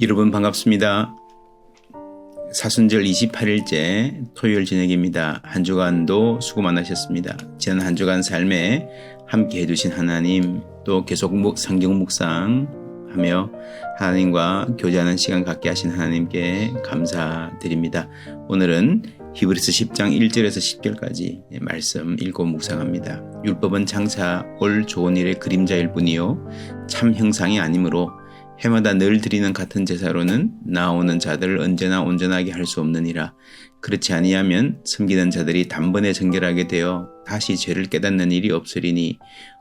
여러분 반갑습니다. 사순절 28일째 토요일 저녁입니다. 한 주간도 수고 많으셨습니다. 지난 한 주간 삶에 함께 해주신 하나님, 또 계속 성경 묵상하며 하나님과 교제하는 시간 갖게 하신 하나님께 감사드립니다. 오늘은 히브리서 10장 1절에서 10절까지 말씀 읽고 묵상합니다. 율법은 장차 올 좋은 일의 그림자일 뿐이요 참 형상이 아니므로 해마다 늘 드리는 같은 제사로는 나오는 자들을 언제나 온전하게 할 수 없느니라. 그렇지 아니하면 섬기는 자들이 단번에 정결하게 되어 다시 죄를 깨닫는 일이 없으리니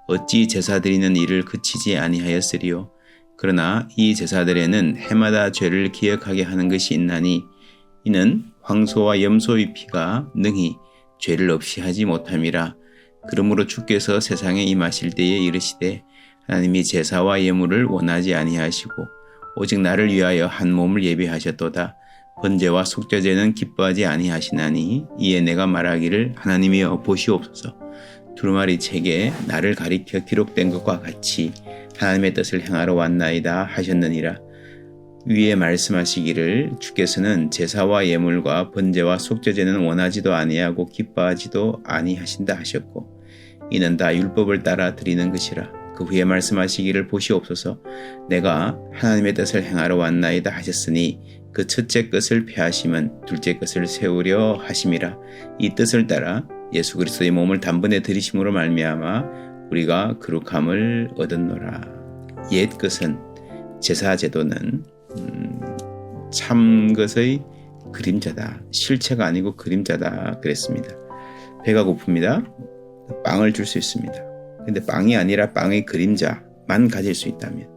어찌 제사 드리는 일을 그치지 아니하였으리요. 그러나 이 제사들에는 해마다 죄를 기억하게 하는 것이 있나니 이는 황소와 염소의 피가 능히 죄를 없이 하지 못함이라. 그러므로 주께서 세상에 임하실 때에 이르시되 하나님이 제사와 예물을 원하지 아니하시고 오직 나를 위하여 한 몸을 예비하셨도다. 번제와 속죄제는 기뻐하지 아니하시나니 이에 내가 말하기를 하나님이여 보시옵소서. 두루마리 책에 나를 가리켜 기록된 것과 같이 하나님의 뜻을 행하러 왔나이다 하셨느니라. 위에 말씀하시기를 주께서는 제사와 예물과 번제와 속죄제는 원하지도 아니하고 기뻐하지도 아니하신다 하셨고 이는 다 율법을 따라 드리는 것이라. 그 후에 말씀하시기를 보시옵소서. 내가 하나님의 뜻을 행하러 왔나이다 하셨으니 그 첫째 것을 폐하심은 둘째 것을 세우려 하심이라. 이 뜻을 따라 예수 그리스도의 몸을 단번에 들이심으로 말미암아 우리가 거룩함을 얻었노라. 옛 것은 제사 제도는 참 것의 그림자다. 실체가 아니고 그림자다 그랬습니다. 배가 고픕니다. 빵을 줄 수 있습니다. 근데 빵이 아니라 빵의 그림자만 가질 수 있다면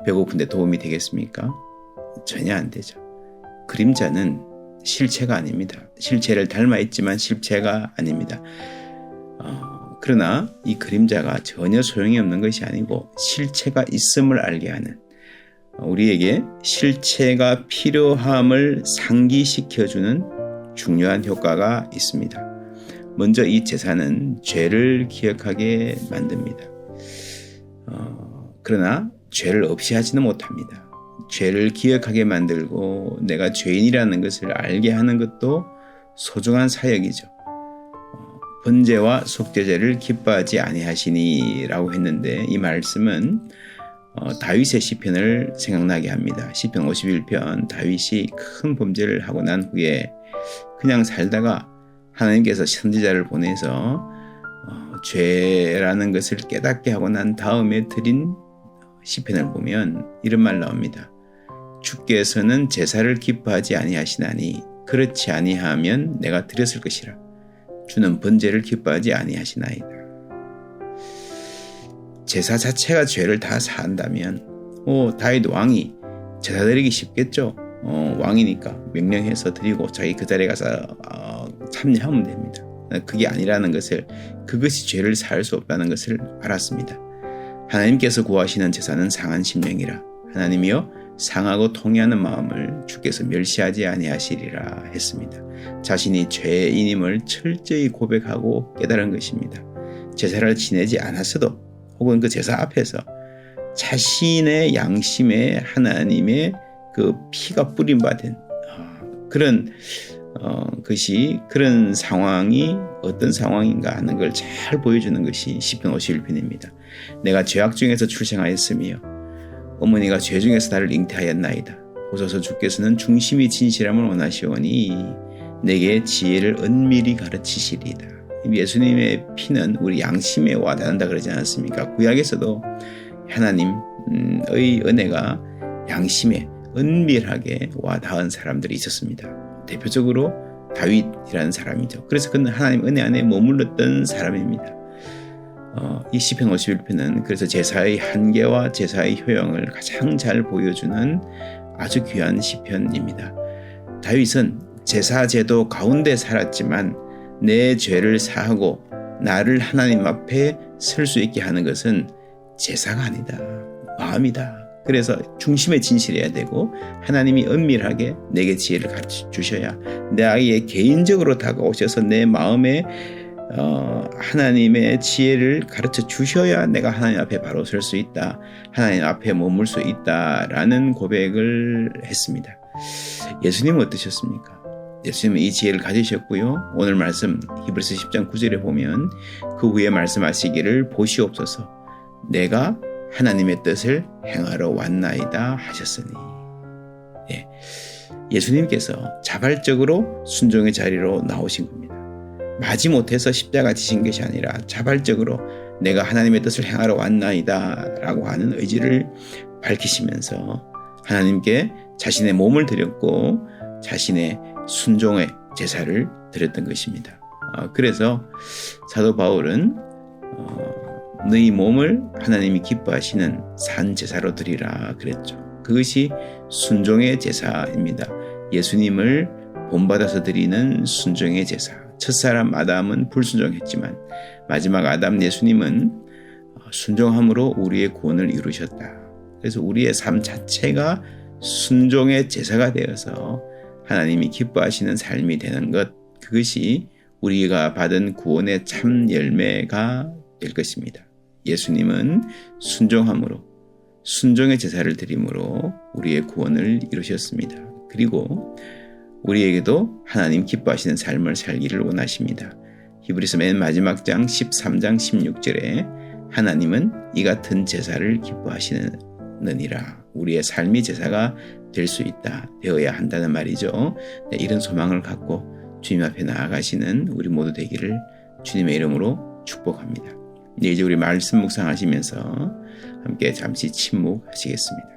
배고픈데 도움이 되겠습니까? 전혀 안 되죠. 그림자는 실체가 아닙니다. 실체를 닮아 있지만 실체가 아닙니다. 그러나 이 그림자가 전혀 소용이 없는 것이 아니고 실체가 있음을 알게 하는, 우리에게 실체가 필요함을 상기시켜주는 중요한 효과가 있습니다. 먼저 이 제사는 죄를 기억하게 만듭니다. 그러나 죄를 없이 하지는 못합니다. 죄를 기억하게 만들고 내가 죄인이라는 것을 알게 하는 것도 소중한 사역이죠. 번제와 속죄제를 기뻐하지 아니하시니 라고 했는데 이 말씀은 다윗의 시편을 생각나게 합니다. 시편 51편 다윗이 큰 범죄를 하고 난 후에 그냥 살다가 하나님께서 선지자를 보내서 죄라는 것을 깨닫게 하고 난 다음에 드린 시편을 보면 이런 말 나옵니다. 주께서는 제사를 기뻐하지 아니하시나니 그렇지 아니하면 내가 드렸을 것이라. 주는 번제를 기뻐하지 아니하시나이다. 제사 자체가 죄를 다 사한다면 다윗 왕이 제사 드리기 쉽겠죠. 왕이니까 명령해서 드리고 자기 그 자리에 가서 참여하면 됩니다. 그게 아니라는 것을, 그것이 죄를 사할 수 없다는 것을 알았습니다. 하나님께서 구하시는 제사는 상한 심령이라. 하나님이여 상하고 통회하는 마음을 주께서 멸시하지 아니하시리라 했습니다. 자신이 죄인임을 철저히 고백하고 깨달은 것입니다. 제사를 지내지 않았어도 혹은 그 제사 앞에서 자신의 양심에 하나님의 그 피가 뿌림받은 그런 그런 상황이 어떤 상황인가 하는 걸 잘 보여주는 것이 시편 51편입니다. 내가 죄악 중에서 출생하였으며 어머니가 죄 중에서 나를 잉태하였나이다. 보소서 주께서는 중심이 진실함을 원하시오니 내게 지혜를 은밀히 가르치시리이다. 예수님의 피는 우리 양심에 와닿는다 그러지 않았습니까? 구약에서도 하나님의 은혜가 양심에 은밀하게 와닿은 사람들이 있었습니다. 대표적으로 다윗이라는 사람이죠. 그래서 그는 하나님 은혜 안에 머물렀던 사람입니다. 이 시편 51편은 그래서 제사의 한계와 제사의 효용을 가장 잘 보여주는 아주 귀한 시편입니다. 다윗은 제사 제도 가운데 살았지만 내 죄를 사하고 나를 하나님 앞에 설 수 있게 하는 것은 제사가 아니다. 마음이다. 그래서 중심에 진실해야 되고 하나님이 은밀하게 내게 지혜를 가르쳐 주셔야 내 아이에 개인적으로 다가오셔서 내 마음에 하나님의 지혜를 가르쳐 주셔야 내가 하나님 앞에 바로 설 수 있다. 하나님 앞에 머물 수 있다라는 고백을 했습니다. 예수님은 어떠셨습니까? 예수님은 이 지혜를 가지셨고요. 오늘 말씀 히브리서 10장 9절에 보면 그 후에 말씀하시기를 보시옵소서 내가 하나님의 뜻을 행하러 왔나이다 하셨으니. 예수님께서 자발적으로 순종의 자리로 나오신 겁니다. 마지못해서 십자가 지신 것이 아니라 자발적으로 내가 하나님의 뜻을 행하러 왔나이다 라고 하는 의지를 밝히시면서 하나님께 자신의 몸을 드렸고 자신의 순종의 제사를 드렸던 것입니다. 그래서 사도 바울은 너희 몸을 하나님이 기뻐하시는 산 제사로 드리라 그랬죠. 그것이 순종의 제사입니다. 예수님을 본받아서 드리는 순종의 제사. 첫사람 아담은 불순종했지만 마지막 아담 예수님은 순종함으로 우리의 구원을 이루셨다. 그래서 우리의 삶 자체가 순종의 제사가 되어서 하나님이 기뻐하시는 삶이 되는 것, 그것이 우리가 받은 구원의 참 열매가 될 것입니다. 예수님은 순종함으로 순종의 제사를 드림으로 우리의 구원을 이루셨습니다. 그리고 우리에게도 하나님 기뻐하시는 삶을 살기를 원하십니다. 히브리서 맨 마지막 장 13장 16절에 하나님은 이 같은 제사를 기뻐하시느니라. 우리의 삶이 제사가 될 수 있다, 되어야 한다는 말이죠. 이런 소망을 갖고 주님 앞에 나아가시는 우리 모두 되기를 주님의 이름으로 축복합니다. 이제 우리 말씀 묵상하시면서 함께 잠시 침묵하시겠습니다.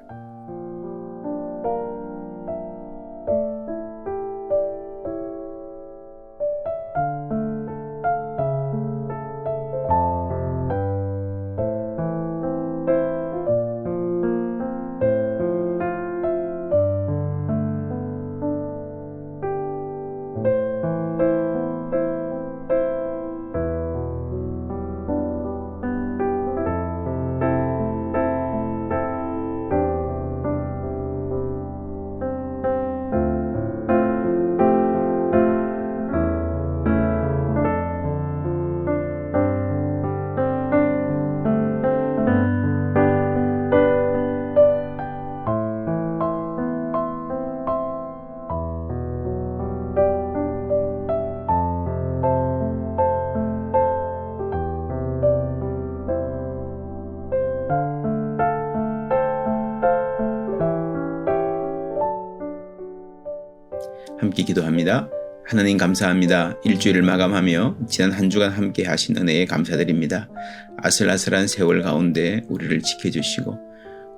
함께 기도합니다. 하나님 감사합니다. 일주일을 마감하며 지난 한 주간 함께 하신 은혜에 감사드립니다. 아슬아슬한 세월 가운데 우리를 지켜주시고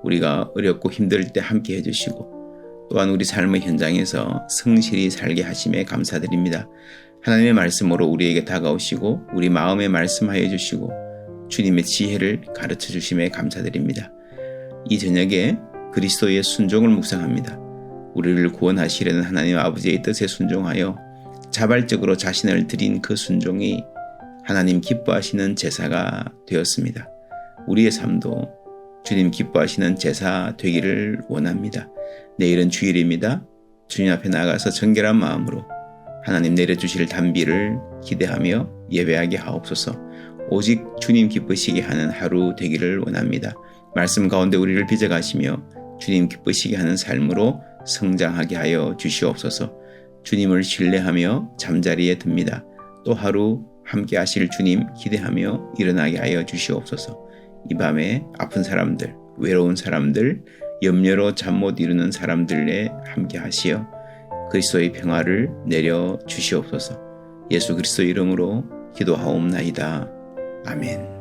우리가 어렵고 힘들 때 함께 해주시고 또한 우리 삶의 현장에서 성실히 살게 하심에 감사드립니다. 하나님의 말씀으로 우리에게 다가오시고 우리 마음에 말씀하여 주시고 주님의 지혜를 가르쳐 주심에 감사드립니다. 이 저녁에 그리스도의 순종을 묵상합니다. 우리를 구원하시려는 하나님 아버지의 뜻에 순종하여 자발적으로 자신을 드린 그 순종이 하나님 기뻐하시는 제사가 되었습니다. 우리의 삶도 주님 기뻐하시는 제사 되기를 원합니다. 내일은 주일입니다. 주님 앞에 나가서 정결한 마음으로 하나님 내려주실 단비를 기대하며 예배하게 하옵소서. 오직 주님 기쁘시게 하는 하루 되기를 원합니다. 말씀 가운데 우리를 빚어가시며 주님 기쁘시게 하는 삶으로 성장하게 하여 주시옵소서. 주님을 신뢰하며 잠자리에 듭니다. 또 하루 함께 하실 주님 기대하며 일어나게 하여 주시옵소서. 이 밤에 아픈 사람들, 외로운 사람들, 염려로 잠 못 이루는 사람들에 함께 하시어 그리스도의 평화를 내려 주시옵소서. 예수 그리스도 이름으로 기도하옵나이다. 아멘.